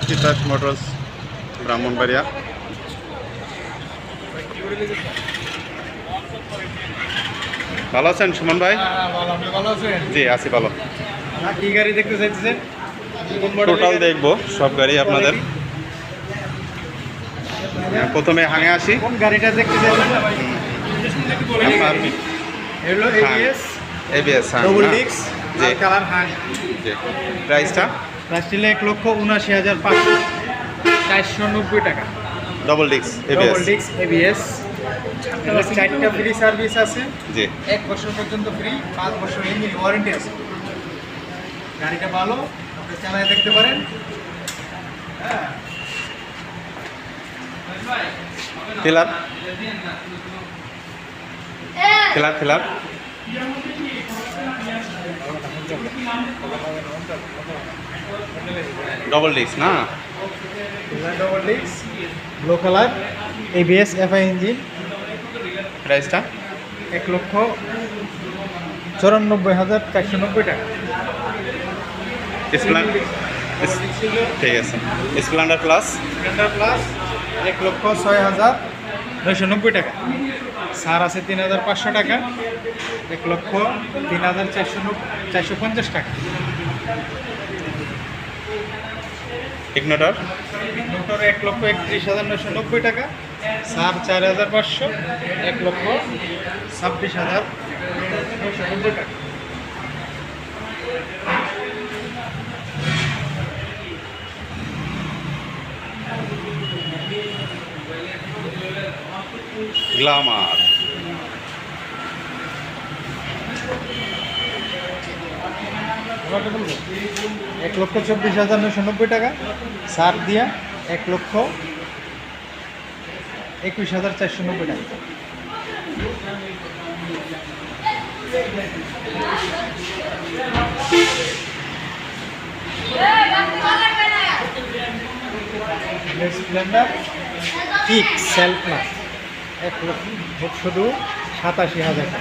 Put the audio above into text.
Titas motors Brahmanbaria. ভালো আছেন সুমন ভাই? জি আছি ভালো। কি গাড়ি দেখতে চাইতেছেন? টোটাল দেখবো সব গাড়ি আপনাদের। প্রথমে হাঙে আসি। কোন গাড়িটা দেখতে চাইছেন? এগুলো এবিএস এবিএস ডবল ডিস্ক জি কালার হাং। জি। প্রাইসটা প্রাইস ছিল 1,79,500, 490 টাকা। Double disc double ABS disc ABS. 4টা ফ্রি সার্ভিস আছে, জি 1 বছর পর্যন্ত ফ্রি, 5 বছর ইঞ্জিন ওয়ারেন্টি আছে। গাড়িটা ভালো, আপনি চালায় দেখতে পারেন। ফিলার ফিলার ফিলার ডবল ডিস্ক না? Double disc blue colour ABS FI engine. প্রাইসটা 1,94,490 টাকা। ঠিক আছে। স্প্লেন্ডার প্লাস স্প্লেন্ডার প্লাস 1,06,990 টাকা। সার আছে 3,500 টাকা, 1,03,450 টাকা। ইগনোটর মোটর 1,31,990 টাকা, সার 4,500, 1,26,990 টাকা। গ্লামার 1,24,990 টাকা, সার দিয়া 1,21,490 টাকা। স্প্লেন্ডার কিক সেলফ না, 1,87,000 টাকা।